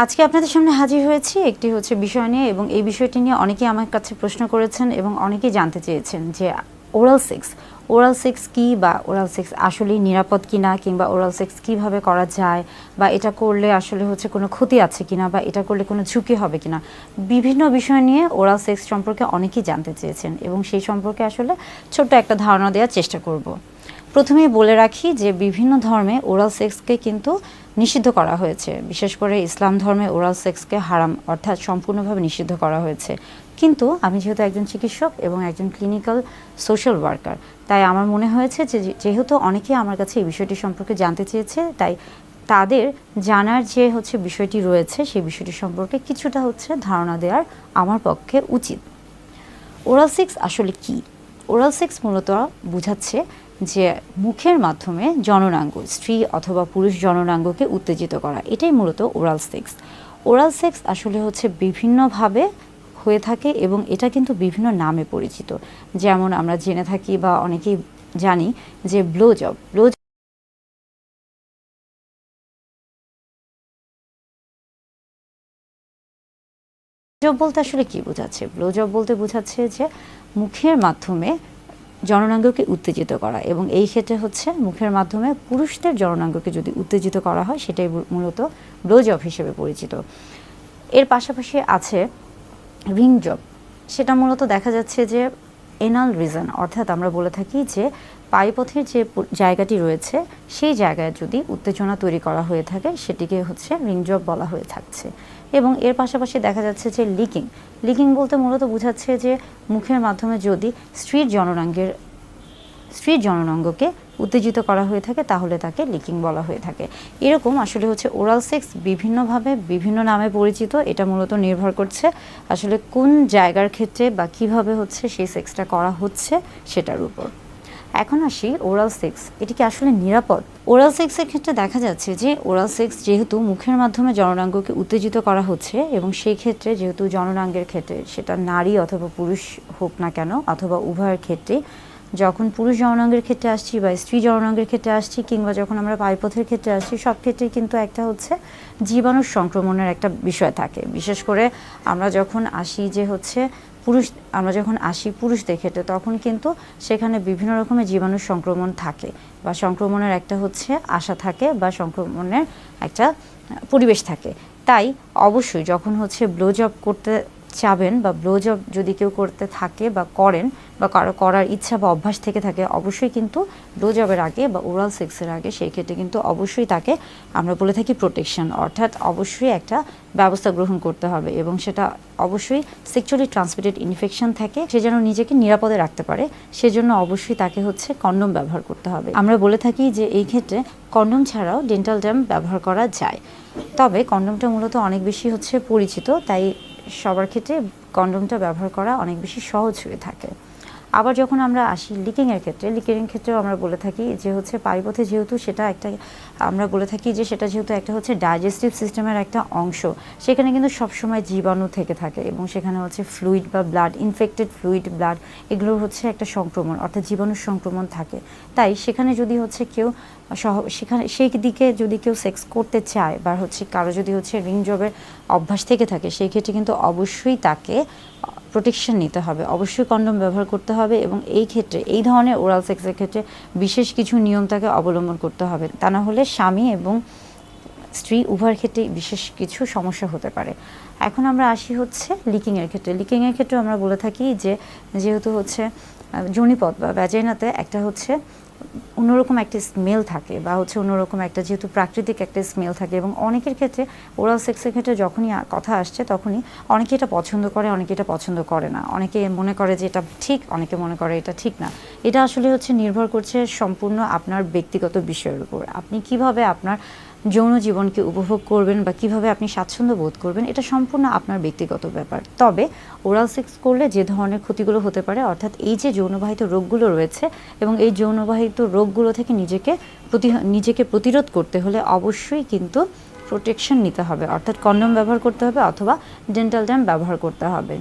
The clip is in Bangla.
আজকে আপনাদের সামনে হাজির হয়েছি একটি বিষয় নিয়ে, এবং এই বিষয়টি নিয়ে অনেকেই আমার কাছে প্রশ্ন করেছেন এবং অনেকেই জানতে চেয়েছেন যে ওরাল সেক্স কি, বা ওরাল সেক্স আসলেই নিরাপদ কিনা, কিংবা ওরাল সেক্স কিভাবে করা যায়, বা এটা করলে আসলে কোনো ক্ষতি আছে কিনা, বা এটা করলে কোনো ঝুঁকি হবে কিনা। বিভিন্ন বিষয় নিয়ে ওরাল সেক্স সম্পর্কে অনেকেই জানতে চেয়েছেন এবং সেই সম্পর্কে আসলে ছোট্ট একটা ধারণা দেওয়ার চেষ্টা করব। প্রথমেই বলে রাখি যে বিভিন্ন ধর্মে ওরাল সেক্সকে কিন্তু নিষিদ্ধ করা হয়েছে। বিশেষ করে ইসলাম ধর্মে ওরাল সেক্সকে হারাম অর্থাৎ সম্পূর্ণভাবে নিষিদ্ধ করা হয়েছে। কিন্তু আমি যেহেতু একজন চিকিৎসক এবং একজন ক্লিনিক্যাল সোশ্যাল ওয়ার্কার, তাই আমার মনে হয়েছে যে যেহেতু অনেকেই আমার কাছে এই বিষয়টি সম্পর্কে জানতে চেয়েছে, তাই তাদের জানার যে বিষয়টি রয়েছে সেই বিষয়টি সম্পর্কে কিছুটা ধারণা দেওয়ার আমার পক্ষে উচিত। ওরাল সেক্স আসলে কি? ওরাল সেক্স মূলত বোঝাচ্ছে যে মুখের মাধ্যমে জননাঙ্গ, স্ত্রী অথবা পুরুষ জননাঙ্গকে উত্তেজিত করা, এটাই মূলত ওরাল সেক্স। ওরাল সেক্স আসলে বিভিন্নভাবে হয়ে থাকে এবং এটা কিন্তু বিভিন্ন নামে পরিচিত। যেমন আমরা জেনে থাকি বা অনেকেই জানি যে ব্লো জব বলতে আসলে কি বোঝাচ্ছে? ব্লো জব বলতে বোঝাচ্ছে যে মুখের মাধ্যমে জননাঙ্গকে উত্তেজিত করা, এবং এই ক্ষেত্রে মুখের মাধ্যমে পুরুষদের জননাঙ্গকে যদি উত্তেজিত করা হয় সেটাই মূলত ব্লো জব হিসেবে পরিচিত। এর পাশাপাশি আছে রিং জব। সেটা মূলত দেখা যাচ্ছে যে এনাল রিজন, অর্থাৎ আমরা বলে থাকি যে পায়ুপথের যে জায়গাটি রয়েছে সেই জায়গায় যদি উত্তেজনা তৈরি করা হয়ে থাকে সেটিকে রিং জব বলা হয়ে থাকছে। এবং এর পাশাপাশি দেখা যাচ্ছে যে লিকিং বলতে মূলত বোঝাচ্ছে যে মুখের মাধ্যমে যদি স্ত্রীর জননাঙ্গকে উত্তেজিত করা হয়ে থাকে তাহলে তাকে লিকিং বলা হয়ে থাকে। এরকম আসলে ওরাল সেক্স বিভিন্নভাবে বিভিন্ন নামে পরিচিত। এটা মূলত নির্ভর করছে আসলে কোন জায়গার ক্ষেত্রে বা কিভাবে সেই সেক্সটা করা হচ্ছে সেটার উপর। এখন আসি ওরাল সেক্স, এটি কি আসলে নিরাপদ? ওরাল সেক্সের ক্ষেত্রে দেখা যাচ্ছে যে ওরাল সেক্স যেহেতু মুখের মাধ্যমে জননাঙ্গকে উত্তেজিত করা হচ্ছে, এবং সেই ক্ষেত্রে যেহেতু জননাঙ্গের ক্ষেত্রে সেটা নারী অথবা পুরুষ হোক না কেন অথবা উভয়ের ক্ষেত্রে, যখন পুরুষ জননাঙ্গের ক্ষেত্রে আসছি বা স্ত্রী জননাঙ্গের ক্ষেত্রে আসছি, কিংবা যখন আমরা পায়ুপথের ক্ষেত্রে আসছি, সব ক্ষেত্রেই কিন্তু একটা জীবাণুর সংক্রমণের একটা বিষয় থাকে। বিশেষ করে আমরা যখন আসি পুরুষদের ক্ষেত্রে, তখন কিন্তু সেখানে বিভিন্ন রকমের জীবাণুর সংক্রমণ থাকে, বা সংক্রমণের একটা আশা থাকে, বা সংক্রমণের একটা পরিবেশ থাকে। তাই অবশ্যই যখন ব্লো জব করতে চাবেন, বা ব্লো জব যদি কেউ করতে থাকে বা করেন, বা কারো করার ইচ্ছা বা অভ্যাস থেকে থাকে, অবশ্যই কিন্তু ব্লো জবের আগে বা ওরাল সেক্সের আগে সেই ক্ষেত্রে কিন্তু অবশ্যই তাকে আমরা বলে থাকি প্রোটেকশন, অর্থাৎ অবশ্যই একটা ব্যবস্থা গ্রহণ করতে হবে, এবং সেটা অবশ্যই সেক্সুয়ালি ট্রান্সমিটেড ইনফেকশন থাকে, সে যেন নিজেকে নিরাপদে রাখতে পারে, সেজন্য অবশ্যই তাকে কন্ডোম ব্যবহার করতে হবে। আমরা বলে থাকি যে এই ক্ষেত্রে কন্ডোম ছাড়াও ডেন্টাল ড্যাম ব্যবহার করা যায়, তবে কন্ডোমটা মূলত অনেক বেশি পরিচিত, তাই সবার ক্ষেত্রে কন্ডোমটা ব্যবহার করা অনেক বেশি সহজ হয়ে থাকে। আবার যখন আমরা আসি লিকিংয়ের ক্ষেত্রেও আমরা বলে থাকি যে পায়ুপথে যেহেতু সেটা একটা, আমরা বলে থাকি যে সেটা যেহেতু একটা ডাইজেস্টিভ সিস্টেমের একটা অংশ, সেখানে কিন্তু সবসময় জীবাণু থেকে থাকে, এবং সেখানে ফ্লুইড বা ব্লাড, ইনফেক্টেড ফ্লুইড ব্লাড, এগুলোর একটা সংক্রমণ অর্থাৎ জীবাণুর সংক্রমণ থাকে। তাই সেখানে যদি কেউ সেই দিকে যদি কেউ সেক্স করতে চায়, বা কারো যদি রিং জবের অভ্যাস থেকে থাকে, সেই ক্ষেত্রে কিন্তু অবশ্যই তাকে প্রোটেকশন নিতে হবে, অবশ্যই কন্ডোম ব্যবহার করতে হবে, এবং এই ক্ষেত্রে এই ধরনের ওরাল সেক্সের ক্ষেত্রে বিশেষ কিছু নিয়ম তাকে অবলম্বন করতে হবে, তা না হলে স্বামী এবং স্ত্রী উভয়ের ক্ষেত্রে বিশেষ কিছু সমস্যা হতে পারে। এখন আমরা আসি লিকিংয়ের ক্ষেত্রে আমরা বলে থাকি যে যেহেতু যোনিপথ বা ভ্যাজাইনাতে একটা অন্যরকম একটা স্মেল থাকে, বা অন্যরকম একটা যেহেতু প্রাকৃতিক একটা স্মেল থাকে, এবং অনেকের ক্ষেত্রে ওরাল সেক্সের ক্ষেত্রে যখনই কথা আসছে তখনই অনেকে এটা পছন্দ করে, অনেকে এটা পছন্দ করে না, অনেকে মনে করে যে এটা ঠিক, অনেকে মনে করে এটা ঠিক না। এটা আসলে নির্ভর করছে সম্পূর্ণ আপনার ব্যক্তিগত বিষয়ের উপর। আপনি কিভাবে আপনার যৌন জীবনকে উপভোগ করবেন বা কিভাবে আপনি স্বাচ্ছন্দ্য বোধ করবেন, এটা সম্পূর্ণ আপনার ব্যক্তিগত ব্যাপার। তবে ওরাল সেক্স করলে যে ধরনের ক্ষতিগুলো হতে পারে, অর্থাৎ এই যে যৌনবাহিত রোগগুলো রয়েছে, এবং এই যৌনবাহিত রোগগুলো থেকে নিজেকে প্রতিরোধ করতে হলে অবশ্যই কিন্তু প্রোটেকশন নিতে হবে, অর্থাৎ কন্ডোম ব্যবহার করতে হবে অথবা ডেন্টাল ড্যাম ব্যবহার করতে হবে।